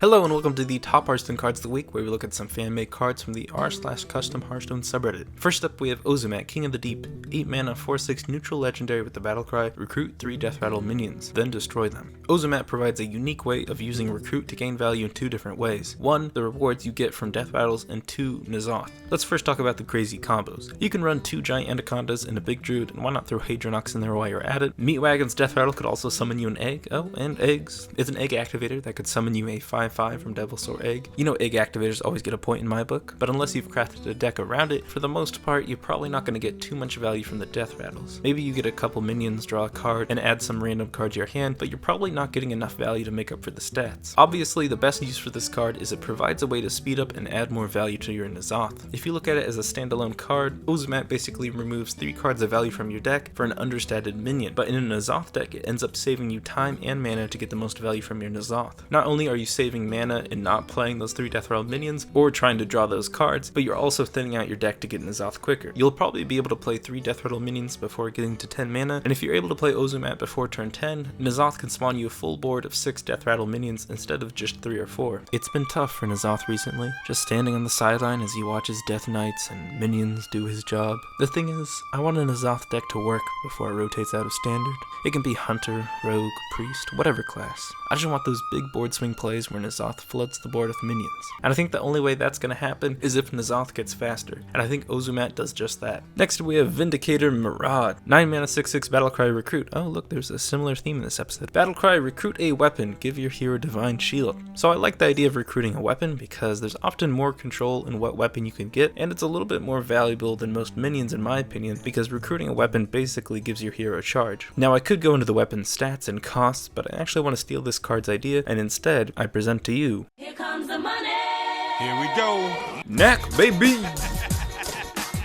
Hello and welcome to the top Hearthstone cards of the week, where we look at some fan-made cards from the r/custom Hearthstone subreddit. First up we have Ozumat, King of the Deep, 8 mana, 4/6 neutral legendary with the battle cry, recruit 3 death rattle minions, then destroy them. Ozumat provides a unique way of using recruit to gain value in 2 different ways. 1, the rewards you get from death battles, and 2, N'Zoth. Let's first talk about the crazy combos. You can run 2 giant anacondas and a big druid, and why not throw Hadronox in there while you're at it. Meatwagon's death rattle could also summon you an egg. Oh, and eggs. It's an egg activator that could summon you a 5/5 from Devilsaur Egg. You know egg activators always get a point in my book, but unless you've crafted a deck around it, for the most part you're probably not going to get too much value from the death rattles. Maybe you get a couple minions, draw a card, and add some random card to your hand, but you're probably not getting enough value to make up for the stats. Obviously the best use for this card is it provides a way to speed up and add more value to your N'Zoth. If you look at it as a standalone card, Ozumat basically removes 3 cards of value from your deck for an understated minion, but in a N'Zoth deck it ends up saving you time and mana to get the most value from your N'Zoth. Not only are you saving mana and not playing those 3 death rattle minions or trying to draw those cards, but you're also thinning out your deck to get N'Zoth quicker. You'll probably be able to play 3 death rattle minions before getting to 10 mana, and if you're able to play Ozumat before turn 10, N'Zoth can spawn you a full board of 6 death rattle minions instead of just 3 or 4. It's been tough for N'Zoth recently, just standing on the sideline as he watches Death Knights and minions do his job. The thing is, I want a N'Zoth deck to work before it rotates out of standard. It can be Hunter, Rogue, Priest, whatever class. I just want those big board swing plays where N'Zoth floods the board with minions. And I think the only way that's going to happen is if N'Zoth gets faster, and I think Ozumat does just that. Next we have Vindicator Maraud, 9 mana 6/6 battlecry recruit. Oh look, there's a similar theme in this episode. Battlecry, recruit a weapon, give your hero divine shield. So I like the idea of recruiting a weapon because there's often more control in what weapon you can get, and it's a little bit more valuable than most minions in my opinion, because recruiting a weapon basically gives your hero a charge. Now I could go into the weapon's stats and costs, but I actually want to steal this card's idea, and instead I present to you, here comes the money! Here we go. Knack, baby!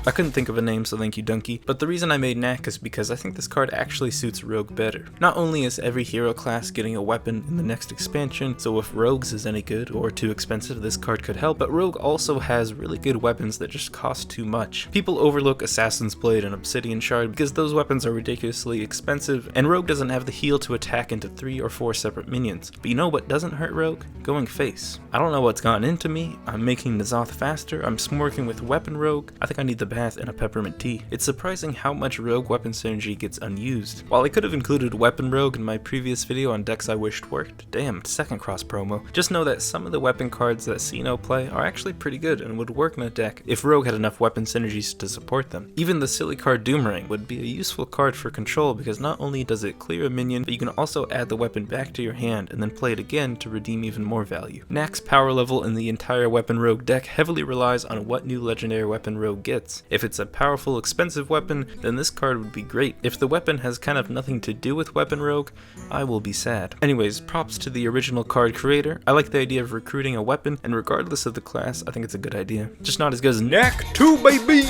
I couldn't think of a name, so thank you, Donkey. But the reason I made Knack is because I think this card actually suits Rogue better. Not only is every hero class getting a weapon in the next expansion, so if Rogues is any good or too expensive, this card could help, but Rogue also has really good weapons that just cost too much. People overlook Assassin's Blade and Obsidian Shard because those weapons are ridiculously expensive, and Rogue doesn't have the heal to attack into 3 or 4 separate minions. But you know what doesn't hurt Rogue? Going face. I don't know what's gone into me. I'm making N'Zoth faster. I'm smorking with Weapon Rogue. I think I need the bath and a peppermint tea. It's surprising how much Rogue weapon synergy gets unused. While I could have included Weapon Rogue in my previous video on decks I wished worked, damn, second cross promo, just know that some of the weapon cards that Sino play are actually pretty good and would work in a deck if Rogue had enough weapon synergies to support them. Even the silly card Doomerang would be a useful card for control because not only does it clear a minion, but you can also add the weapon back to your hand and then play it again to redeem even more value. Knack's power level in the entire Weapon Rogue deck heavily relies on what new legendary weapon Rogue gets. If it's a powerful, expensive weapon, then this card would be great. If the weapon has kind of nothing to do with Weapon Rogue, I will be sad. Anyways, props to the original card creator. I like the idea of recruiting a weapon, and regardless of the class, I think it's a good idea. Just not as good as Knack 2, baby!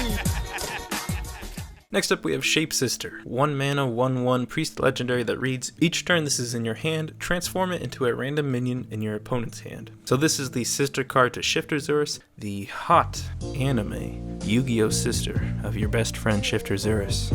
Next up we have Shape Sister, 1 mana 1/1 priest legendary that reads, each turn this is in your hand, transform it into a random minion in your opponent's hand. So this is the sister card to Shifter Zurus, the hot anime Yu-Gi-Oh! Sister of your best friend Shifter Zurus.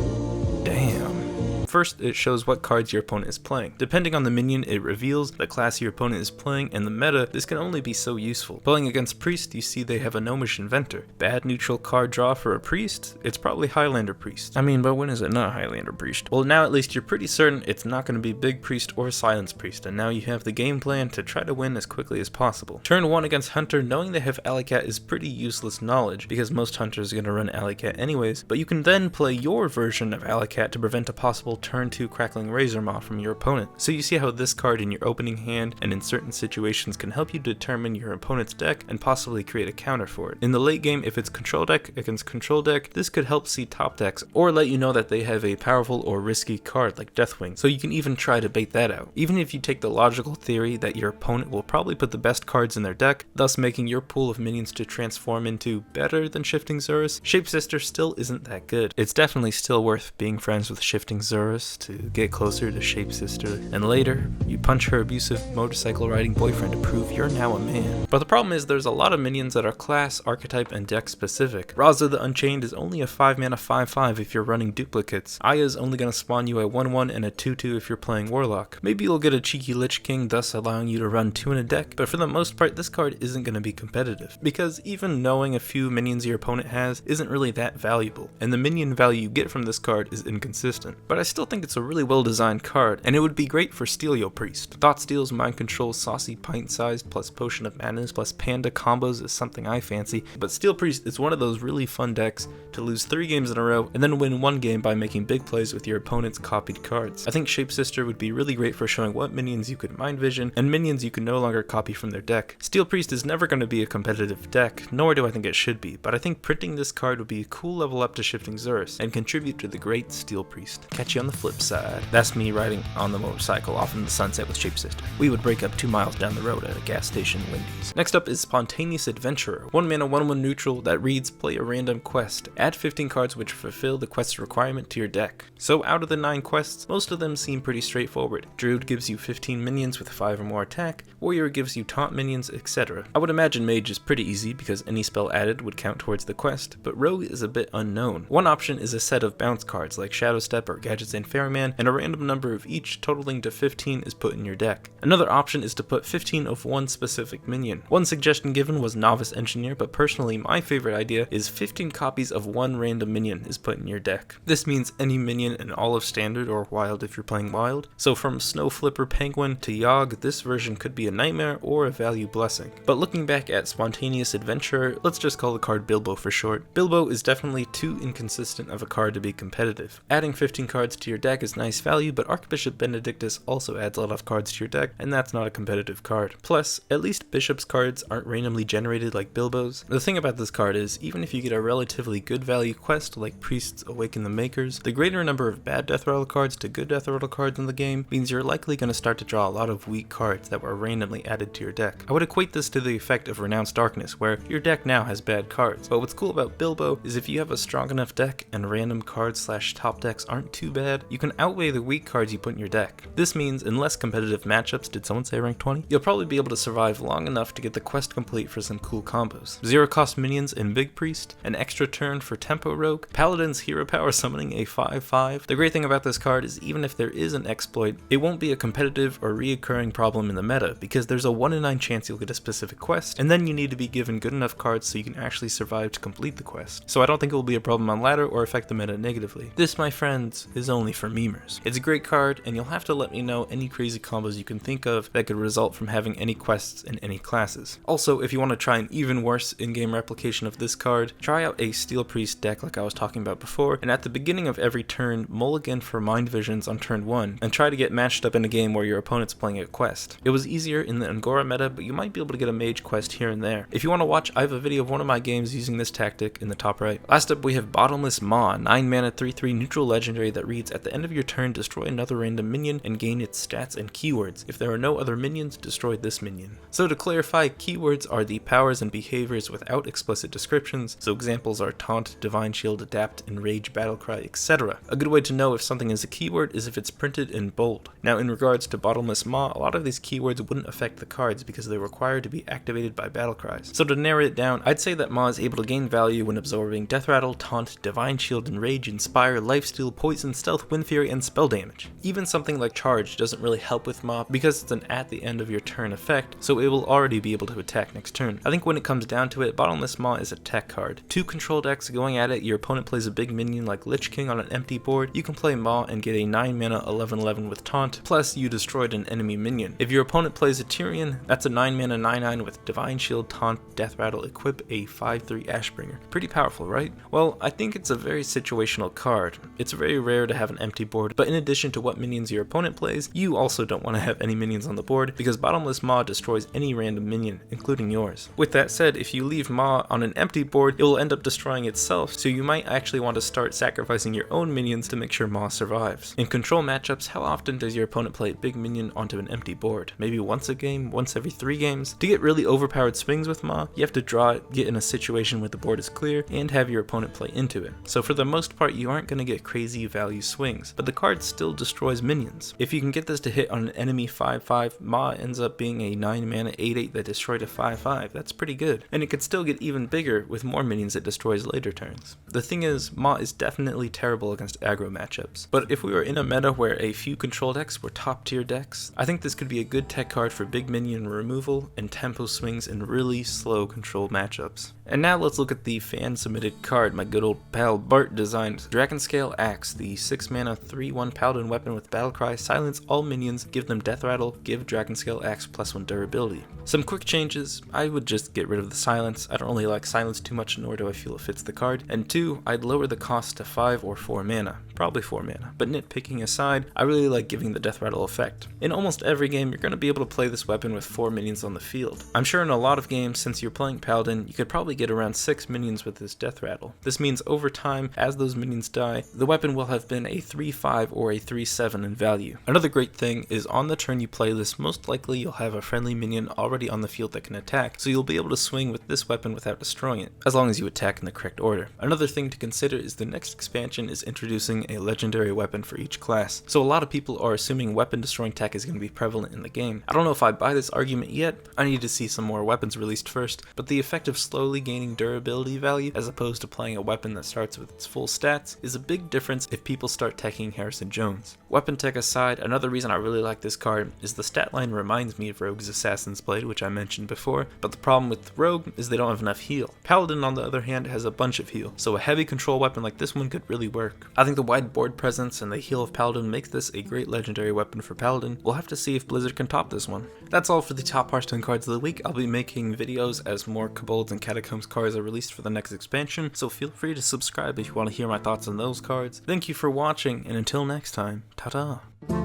Damn. First, it shows what cards your opponent is playing. Depending on the minion, it reveals the class your opponent is playing, and the meta, this can only be so useful. Playing against Priest, you see they have a Gnomish Inventor. Bad neutral card draw for a Priest? It's probably Highlander Priest. I mean, but when is it not Highlander Priest? Well, now at least you're pretty certain it's not going to be Big Priest or Silence Priest, and now you have the game plan to try to win as quickly as possible. Turn 1 against Hunter, knowing they have Alley Cat is pretty useless knowledge, because most Hunters are going to run Alley Cat anyways, but you can then play your version of Alley Cat to prevent a possible turn 2 Crackling Razor Maw from your opponent. So you see how this card in your opening hand and in certain situations can help you determine your opponent's deck and possibly create a counter for it. In the late game, if it's control deck against control deck, this could help see top decks or let you know that they have a powerful or risky card like Deathwing, so you can even try to bait that out. Even if you take the logical theory that your opponent will probably put the best cards in their deck, thus making your pool of minions to transform into better than Shifting Zurus, Shape Sister still isn't that good. It's definitely still worth being friends with Shifting Zurus Taurus to get closer to Shapesister, and later, you punch her abusive motorcycle riding boyfriend to prove you're now a man. But the problem is there's a lot of minions that are class, archetype, and deck specific. Raza the Unchained is only a 5 mana 5/5 if you're running duplicates. Aya's only gonna spawn you a 1/1 and a 2/2 if you're playing Warlock. Maybe you'll get a cheeky Lich King, thus allowing you to run 2 in a deck, but for the most part this card isn't gonna be competitive, because even knowing a few minions your opponent has isn't really that valuable, and the minion value you get from this card is inconsistent. But I still think it's a really well designed card, and it would be great for Steelio Priest. Thoughtsteal's Mind Control Saucy Pint Sized plus Potion of Madness plus Panda combos is something I fancy, but Steel Priest is one of those really fun decks to lose 3 games in a row and then win 1 game by making big plays with your opponent's copied cards. I think Shapesister would be really great for showing what minions you could mind vision and minions you can no longer copy from their deck. Steel Priest is never going to be a competitive deck, nor do I think it should be, but I think printing this card would be a cool level up to Shifting Zurus and contribute to the great Steel Priest. Catch you on the flip side. That's me riding on the motorcycle off in the sunset with Shapesister. We would break up 2 miles down the road at a gas station Wendy's. Next up is Spontaneous Adventurer, 1 mana 1/1 neutral that reads play a random quest. Add 15 cards which fulfill the quest's requirement to your deck. So out of the 9 quests, most of them seem pretty straightforward. Druid gives you 15 minions with 5 or more attack, Warrior gives you taunt minions, etc. I would imagine Mage is pretty easy because any spell added would count towards the quest, but Rogue is a bit unknown. One option is a set of bounce cards like Shadow Step or Gadgets and Ferryman, and a random number of each totaling to 15 is put in your deck. Another option is to put 15 of one specific minion. One suggestion given was Novice Engineer, but personally my favorite idea is 15 copies of one random minion is put in your deck. This means any minion in all of Standard or Wild if you're playing Wild. So from Snow Flipper Penguin to Yogg, this version could be a nightmare or a value blessing. But looking back at Spontaneous Adventurer, let's just call the card Bilbo for short. Bilbo is definitely too inconsistent of a card to be competitive. Adding 15 cards to your deck is nice value, but Archbishop Benedictus also adds a lot of cards to your deck, and that's not a competitive card. Plus, at least Bishop's cards aren't randomly generated like Bilbo's. The thing about this card is, even if you get a relatively good value quest like Priests Awaken the Makers, the greater number of bad Death Rattle cards to good Death Rattle cards in the game means you're likely going to start to draw a lot of weak cards that were randomly added to your deck. I would equate this to the effect of Renounced Darkness, where your deck now has bad cards. But what's cool about Bilbo is if you have a strong enough deck and random cards / top decks aren't too bad, you can outweigh the weak cards you put in your deck. This means in less competitive matchups, did someone say rank 20? You'll probably be able to survive long enough to get the quest complete for some cool combos. 0 cost minions in Big Priest, an extra turn for Tempo Rogue, Paladin's Hero Power summoning a 5/5. The great thing about this card is even if there is an exploit, it won't be a competitive or reoccurring problem in the meta, because there's a 1 in 9 chance you'll get a specific quest, and then you need to be given good enough cards so you can actually survive to complete the quest. So I don't think it will be a problem on ladder or affect the meta negatively. This, my friends, is only for memers. It's a great card, and you'll have to let me know any crazy combos you can think of that could result from having any quests in any classes. Also, if you want to try an even worse in-game replication of this card, try out a Steel Priest deck like I was talking about before, and at the beginning of every turn, mulligan for Mind Visions on turn 1, and try to get matched up in a game where your opponent's playing a quest. It was easier in the Angora meta, but you might be able to get a mage quest here and there. If you want to watch, I have a video of one of my games using this tactic in the top right. Last up we have Bottomless Maw, 9 mana 3/3 neutral legendary that reads at the end of your turn destroy another random minion and gain its stats and keywords. If there are no other minions, destroy this minion. So to clarify, keywords are the powers and behaviors without explicit descriptions, so examples are Taunt, Divine Shield, Adapt, Enrage, Battlecry, etc. A good way to know if something is a keyword is if it's printed in bold. Now in regards to Bottomless Maw, a lot of these keywords wouldn't affect the cards because they're required to be activated by battle cries. So to narrow it down, I'd say that Maw is able to gain value when absorbing Death Rattle, Taunt, Divine Shield, Enrage, Inspire, Lifesteal, Poison, Stealth, Wind Fury, and spell damage. Even something like Charge doesn't really help with Maw because it's an at the end of your turn effect, so it will already be able to attack next turn. I think when it comes down to it, Bottomless Maw is a tech card. 2 control decks going at it, your opponent plays a big minion like Lich King on an empty board, you can play Maw and get a 9 mana 11/11 with Taunt, plus you destroyed an enemy minion. If your opponent plays a Tyrion, that's a 9 mana 9/9 with Divine Shield, Taunt, Death Rattle, equip a 5/3 Ashbringer. Pretty powerful, right? Well, I think it's a very situational card. It's very rare to have an empty board, but in addition to what minions your opponent plays, you also don't want to have any minions on the board because Bottomless Maw destroys any random minion, including yours. With that said, if you leave Maw on an empty board, it will end up destroying itself, so you might actually want to start sacrificing your own minions to make sure Maw survives. In control matchups, how often does your opponent play a big minion onto an empty board? Maybe once a game, once every 3 games? To get really overpowered swings with Maw, you have to draw it, get in a situation where the board is clear, and have your opponent play into it. So for the most part, you aren't going to get crazy value swings, but the card still destroys minions. If you can get this to hit on an enemy 5/5, Ma ends up being a 9 mana 8/8 that destroyed a 5/5. That's pretty good. And it could still get even bigger with more minions it destroys later turns. The thing is, Ma is definitely terrible against aggro matchups, but if we were in a meta where a few control decks were top tier decks, I think this could be a good tech card for big minion removal and tempo swings in really slow control matchups. And now let's look at the fan submitted card my good old pal Bart designed. Dragonscale Axe, the 6 mana 3/1 paladin weapon with battlecry, silence all minions, give them death rattle, give Dragonscale Axe +1 durability. Some quick changes: I would just get rid of the silence. I don't really like silence too much, nor do I feel it fits the card. And 2, I'd lower the cost to 5 or 4 mana. Probably 4 mana, but nitpicking aside, I really like giving the death rattle effect. In almost every game, you're going to be able to play this weapon with 4 minions on the field. I'm sure in a lot of games, since you're playing paladin, you could probably get around 6 minions with this death rattle. This means over time, as those minions die, the weapon will have been a 3/5 or a 3/7 in value. Another great thing is on the turn you play this, most likely you'll have a friendly minion already on the field that can attack, so you'll be able to swing with this weapon without destroying it, as long as you attack in the correct order. Another thing to consider is the next expansion is introducing a legendary weapon for each class, so a lot of people are assuming weapon destroying tech is going to be prevalent in the game. I don't know if I buy this argument yet. I need to see some more weapons released first, but the effect of slowly gaining durability value as opposed to playing a weapon that starts with its full stats is a big difference if people start teching Harrison Jones. Weapon tech aside, another reason I really like this card is the stat line reminds me of Rogue's Assassin's Blade, which I mentioned before, but the problem with Rogue is they don't have enough heal. Paladin on the other hand has a bunch of heal, so a heavy control weapon like this one could really work. I think the wide board presence and the heal of Paladin makes this a great legendary weapon for Paladin. We'll have to see if Blizzard can top this one. That's all for the top Hearthstone cards of the week. I'll be making videos as more Kobolds and Catacombs cards are released for the next expansion, so feel free to subscribe if you want to hear my thoughts on those cards. Thank you for watching, and until next time, ta-ta!